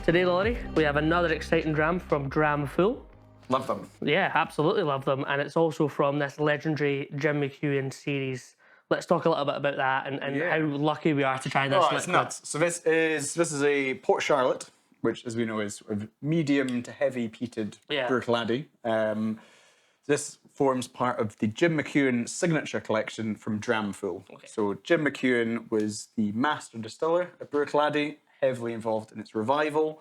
Today, Laurie, we have another exciting dram from Dramfool. Love them. Yeah, absolutely love them. And it's also from this legendary Jim McEwan series. Let's talk a little bit about that and how lucky we are to try this. Oh, it's nuts. So this is a Port Charlotte, which, as we know, is sort of medium to heavy peated Bruichladdich. This forms part of the Jim McEwan Signature Collection from Dramfool. Okay. So Jim McEwan was the master distiller at Bruichladdich, heavily involved in its revival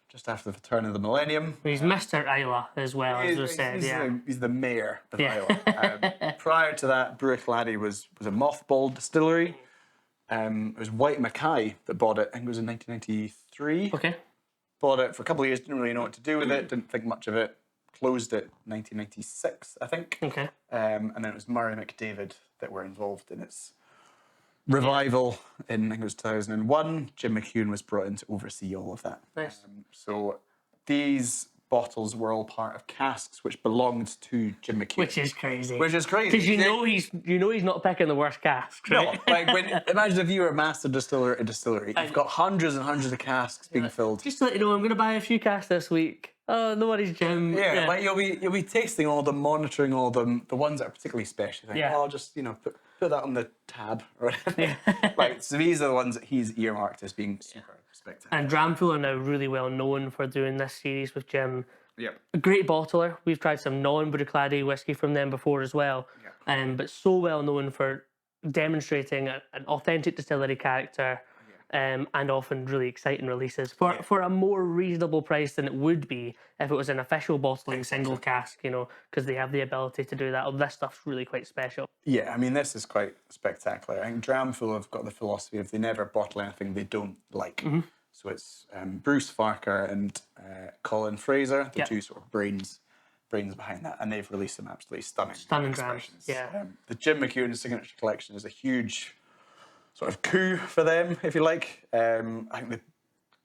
just after the turn of the millennium. He's Mr. Islay as well, as was said. He's the mayor of Islay. Prior to that, Bruichladdich was a mothballed distillery. It was White Mackay that bought it. I think it was in 1993. Okay. Bought it for a couple of years, didn't really know what to do with it, didn't think much of it. Closed it 1996, I think. Okay. And then it was Murray McDavid that were involved in its revival in, I think it was 2001. Jim McEwan was brought in to oversee all of that. Nice. So these bottles were all part of casks which belonged to Jim McEwan. Which is crazy. Because you know he's not picking the worst casks, right? No, like imagine if you were a master distiller at a distillery. You've got hundreds and hundreds of casks being filled. Just to let you know, I'm going to buy a few casks this week. Oh, no worries, Jim. Yeah, like you'll be tasting all of them, monitoring all of them. The ones that are particularly special, like, I'll just put that on the tab or whatever. Like, so these are the ones that he's earmarked as being super spectacular. And Dramfool are now really well known for doing this series with Jim. Yep. A great bottler. We've tried some non-Bruichladdich whiskey from them before as well. Yep. But so well known for demonstrating an authentic distillery character. And often really exciting releases for a more reasonable price than it would be if it was an official bottling single cask, because they have the ability to do that. This stuff's really quite special. Yeah, I mean, this is quite spectacular. I think Dramfool have got the philosophy of they never bottle anything they don't like. Mm-hmm. So it's Bruce Farquhar and Colin Fraser, the two sort of brains behind that, and they've released some absolutely stunning drams. Yeah. The Jim McEwan Signature Collection is a huge sort of coup for them, if you like. I think the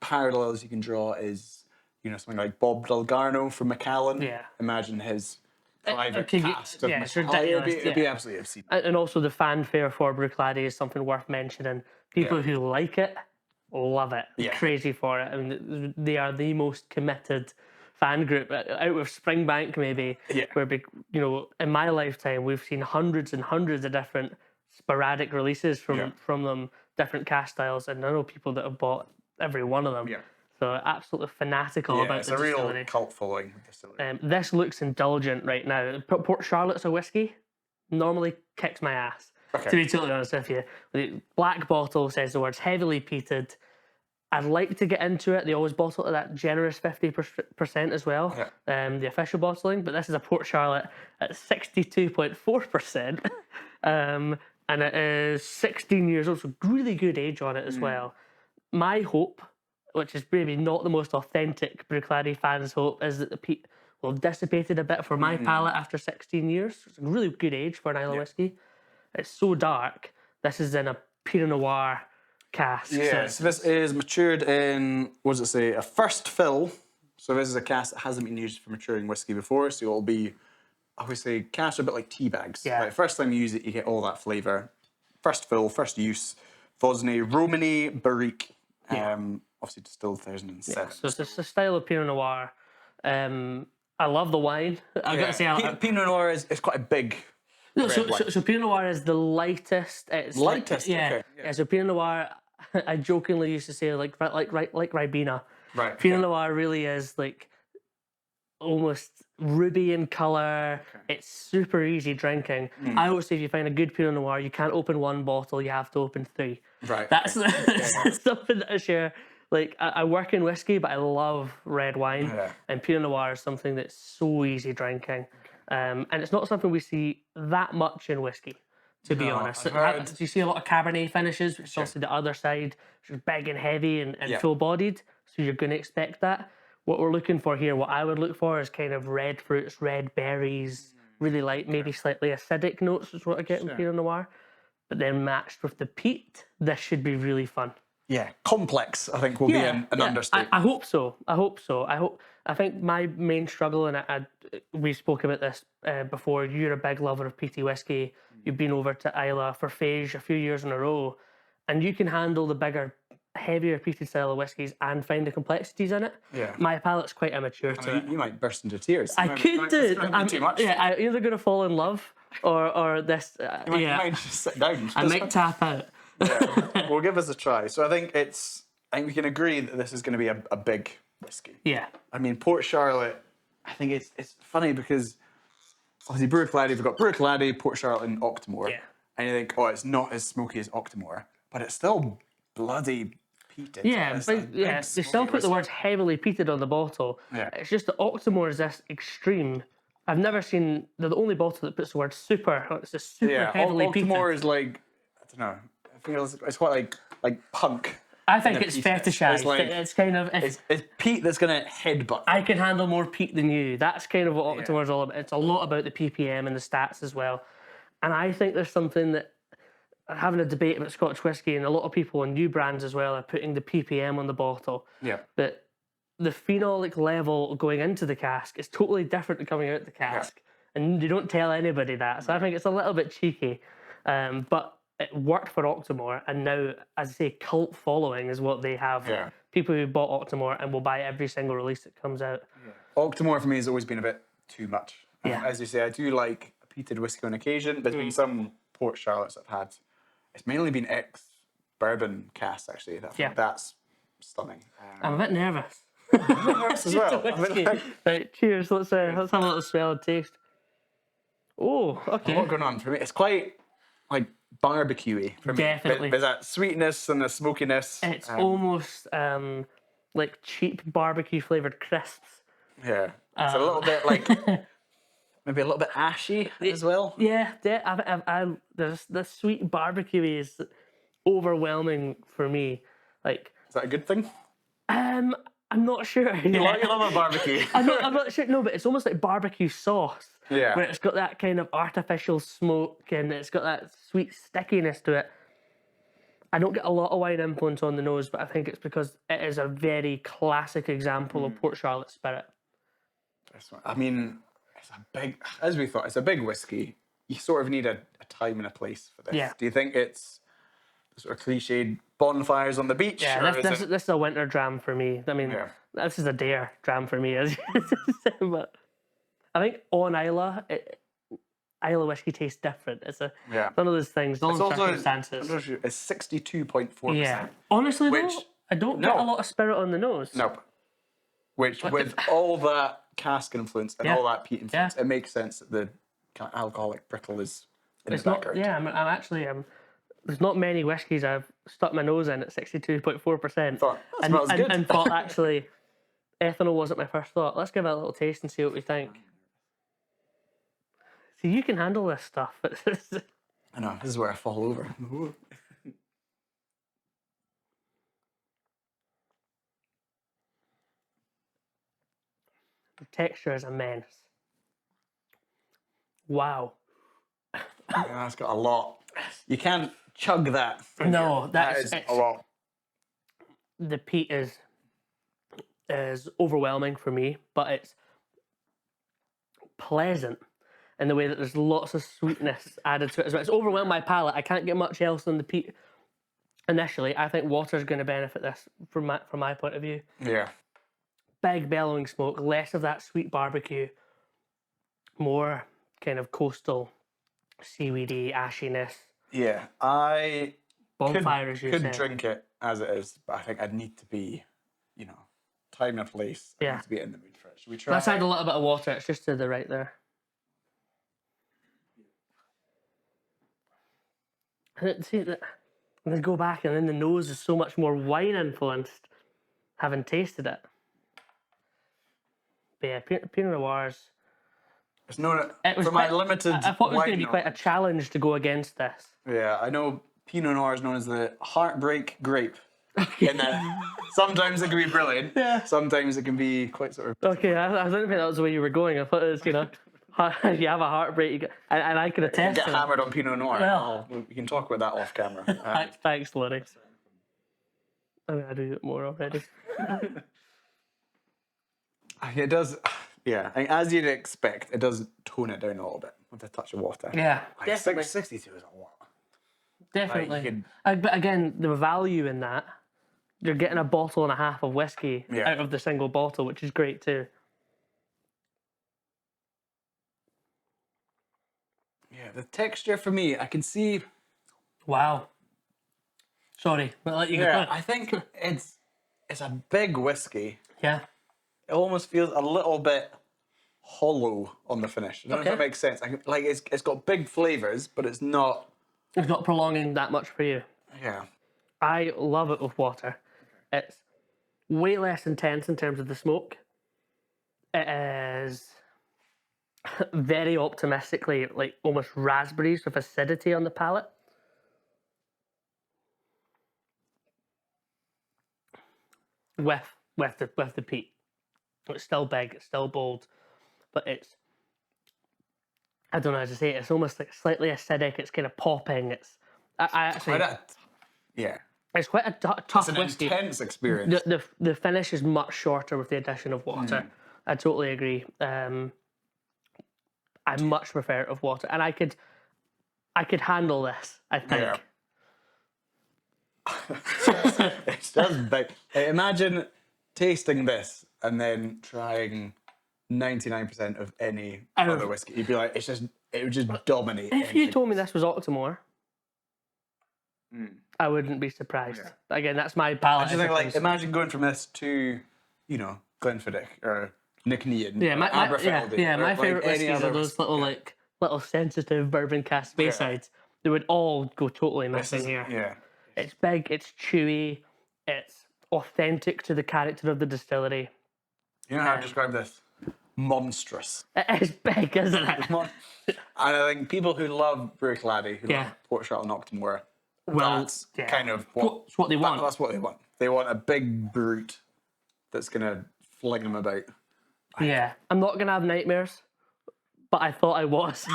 parallels you can draw is, something like Bob Dalgarno from Macallan. Yeah. Imagine his private cast of it's ridiculous. It'd be absolutely obscene. And also the fanfare for Bruichladdich is something worth mentioning. People who like it love it. Yeah. Crazy for it. I mean, they are the most committed fan group out of Springbank, maybe. Yeah. Where, in my lifetime, we've seen hundreds and hundreds of different sporadic releases from them, different cast styles, and I know people that have bought every one of them. Yeah. So absolutely fanatical about the distillery. It's a real cult following distillery. This looks indulgent right now. Port Charlotte's a whiskey. Normally kicks my ass. Okay. To be totally honest with you. The black bottle says the words heavily peated. I'd like to get into it. They always bottle at that generous 50% as well, the official bottling. But this is a Port Charlotte at 62.4%. And it is 16 years old, so really good age on it as well. My hope, which is maybe not the most authentic Bruichladdich fans' hope, is that the peat will have dissipated a bit for my palate after 16 years. It's a really good age for an Islay whiskey. It's so dark. This is in a Pinot Noir cask. Yeah, so this is matured in, what does it say, a first fill. So this is a cask that hasn't been used for maturing whiskey before, so it'll be, obviously, casks are a bit like tea bags. Yeah. Like, first time you use it, you get all that flavour. First fill, first use. Vosne-Romanée barrique. Obviously distilled 2007. Yeah, so it's the style of Pinot Noir. I love the wine. I've got to say, Pinot Noir is quite a big. No, so Pinot Noir is the lightest. It's lightest. Okay. Yeah. So Pinot Noir, I jokingly used to say like Ribena. Right. Pinot Noir really is like almost ruby in colour. Okay. It's super easy drinking. I always say if you find a good Pinot Noir, you can't open one bottle, you have to open 3. Right. That's something that I share. Like, I work in whiskey, but I love red wine. Yeah. And Pinot Noir is something that's so easy drinking. And it's not something we see that much in whiskey, to be honest. You see a lot of Cabernet finishes, which is also the other side, which is big and heavy and full-bodied. So you're going to expect that. What we're looking for here, what I would look for is kind of red fruits, red berries, really light, maybe slightly acidic notes is what I get in Pinot Noir. But then matched with the peat, this should be really fun. Yeah, complex, I think, will be an understatement. I hope so. I think my main struggle, and we spoke about this before, you're a big lover of peaty whiskey. You've been over to Islay for Phage a few years in a row, and you can handle the bigger heavier peated style of whiskies and find the complexities in it. Yeah. My palate's quite immature to it. You might burst into tears. I could do. I'm too much. Yeah, I'm either going to fall in love or this. You might just sit down. I might tap out. Yeah. Well, give us a try. So I think we can agree that this is going to be a big whiskey. Yeah. I mean, Port Charlotte, I think it's funny because obviously Bruichladdich, we've got Bruichladdich, Port Charlotte and Octomore. Yeah. And you think, it's not as smoky as Octomore, but it's still bloody peated. Yeah, they still put the words heavily peated on the bottle. Yeah. It's just the Octomore is this extreme. I've never seen, they're the only bottle that puts the word super. It's just super heavily peated. Octomore is like, I don't know, I feel it's quite like punk. I think it's fetishized. It's kind of... It's peat that's going to headbutt. I can handle more peat than you. That's kind of what Octomore is all about. It's a lot about the ppm and the stats as well. And I think there's something that... Having a debate about Scotch whisky, and a lot of people and new brands as well are putting the ppm on the bottle. Yeah. But the phenolic level going into the cask is totally different than coming out the cask. Yeah. And you don't tell anybody that. So I think it's a little bit cheeky. But it worked for Octomore, and now, as I say, cult following is what they have. Yeah. People who bought Octomore and will buy every single release that comes out. Yeah. Octomore for me has always been a bit too much. Yeah. As you say, I do like a peated whiskey on occasion. There's been some Port Charlottes I've had. It's mainly been ex-bourbon casks, actually. I think that's stunning. I'm a bit nervous. I'm a bit nervous as well. Right, cheers. Let's have a little smell and taste. Oh, okay. What's going on for me? It's quite like barbecue-y for me. Definitely. There's that sweetness and the smokiness. It's almost like cheap barbecue flavoured crisps. Yeah. It's a little bit like... Maybe a little bit ashy as well. Yeah, there's the sweet barbecue is overwhelming for me. Like, is that a good thing? I'm not sure. You love a barbecue. I'm not sure. No, but it's almost like barbecue sauce. Yeah. Where it's got that kind of artificial smoke and it's got that sweet stickiness to it. I don't get a lot of wine influence on the nose, but I think it's because it is a very classic example of Port Charlotte spirit. I mean, as we thought, it's a big whiskey. You sort of need a time and a place for this. Yeah. Do you think it's sort of cliched bonfires on the beach? Yeah, this is a winter dram for me. I mean, this is a dare dram for me. But I think on Islay, Islay whiskey tastes different. It's one of those things. All circumstances. It's 62.4%. Yeah. Honestly, though, I don't get a lot of spirit on the nose. Nope. With all that cask influence and all that peat influence, it makes sense that the kind of alcoholic brittle is in the background. Yeah, I'm actually there's not many whiskies I've stuck my nose in at 62.4%. And thought actually ethanol wasn't my first thought. Let's give it a little taste and see what we think. See, you can handle this stuff. I know, this is where I fall over. The texture is immense. Wow. That's got a lot. You can't chug that. No, that is a lot. The peat is overwhelming for me, but it's pleasant in the way that there's lots of sweetness added to it as well. It's overwhelmed my palate. I can't get much else than the peat initially. I think water's going to benefit this from my point of view. Yeah. Big bellowing smoke, less of that sweet barbecue, more kind of coastal, seaweedy ashiness. Yeah, I bonfire as you could said. Drink it as it is, but I think I'd need to be, time and place. I need to be in the mood for it. Should we try? Let's add a little bit of water. It's just to the right there. See that? And then go back, and then the nose is so much more wine influenced, having tasted it. But yeah, Pinot Noirs. It's known for my limited. I thought it was going to be quite a challenge to go against this. Yeah, I know Pinot Noir is known as the heartbreak grape. And then sometimes it can be brilliant. Yeah. Sometimes it can be quite sort of. Okay, I didn't think that was the way you were going. I thought it was, you have a heartbreak, and I could attest. Get hammered on Pinot Noir. Well, we can talk about that off camera. Thanks, Laurie. I mean, I do it more already. It does, yeah. As you'd expect, it does tone it down a little bit with a touch of water. Yeah, definitely. 62 is a lot. Definitely. But again, the value in that you're getting a bottle and a half of whiskey out of the single bottle, which is great too. Yeah, the texture for me, I can see. Wow. Sorry, I'll let you go. Yeah, I think it's a big whiskey. Yeah. It almost feels a little bit hollow on the finish. I don't know if that makes sense. Like it's got big flavors, but it's not. It's not prolonging that much for you. Yeah. I love it with water. It's way less intense in terms of the smoke. It is very optimistically like almost raspberries with acidity on the palate. With the peat. It's still big, it's still bold, but it's, I don't know how to say it, it's almost like slightly acidic, it's kind of popping, it's, I actually, yeah. It's quite a tough whiskey. whiskey. It's an intense experience. The finish is much shorter with the addition of water. I totally agree. I much prefer it with water, and I could handle this, I think. Yeah. It's just big. Imagine tasting this and then trying 99% of any other whiskey. You'd be like, it would just dominate. If you told me this was Octomore, I wouldn't be surprised. Yeah. Again, that's my palate. I just think, like, imagine going from this to, you know, Glenfiddich or Nicknean. Yeah, my favourite whiskies are those little little sensitive bourbon cask Baysides. They would all go totally missing here. Yeah. It's big, it's chewy, it's authentic to the character of the distillery. You know how I describe this? Monstrous. It is big, isn't it? And I think people who love Bruichladdich, who love Port Charlotte and Octomore, that's kind of what they want. That's what they want. They want a big brute that's going to fling them about. Yeah. I'm not going to have nightmares, but I thought I was.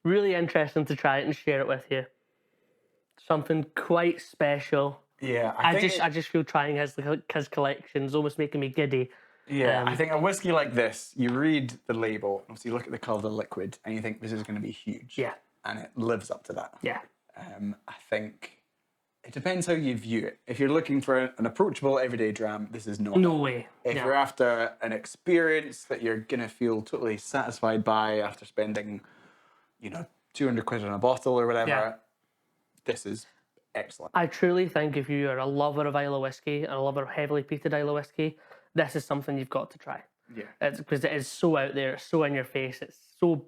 Really interesting to try it and share it with you. Something quite special. Yeah. I just feel trying his collection is almost making me giddy. Yeah, I think a whiskey like this, you read the label, obviously you look at the colour of the liquid, and you think this is going to be huge. Yeah. And it lives up to that. Yeah. I think it depends how you view it. If you're looking for an approachable everyday dram, this is not. No way. If you're after an experience that you're going to feel totally satisfied by after spending, 200 quid on a bottle or whatever, this is excellent. I truly think if you are a lover of Islay whiskey and a lover of heavily peated Islay whiskey, this is something you've got to try. Yeah. It's because it is so out there, it's so in your face, it's the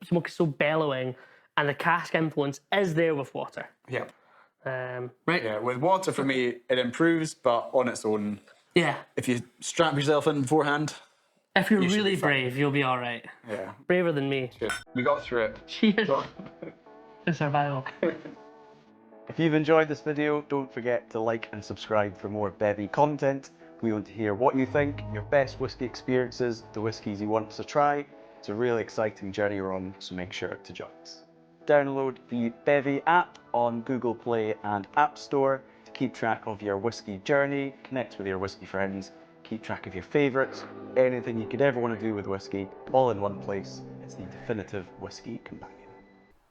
smoke is so bellowing, and the cask influence is there with water. Yeah. Right. Yeah, with water for me, it improves, but on its own. Yeah. If you strap yourself in beforehand. If you're really brave, you'll be all right. Yeah. Braver than me. Cheers. We got through it. Cheers. To survival. If you've enjoyed this video, don't forget to like and subscribe for more Bevvy content. We want to hear what you think, your best whiskey experiences, the whiskies you want us to try. It's a really exciting journey we're on, so make sure to join us. Download the Bevvy app on Google Play and App Store to keep track of your whiskey journey, connect with your whiskey friends, keep track of your favourites, anything you could ever want to do with whiskey, all in one place. It's the definitive whiskey companion.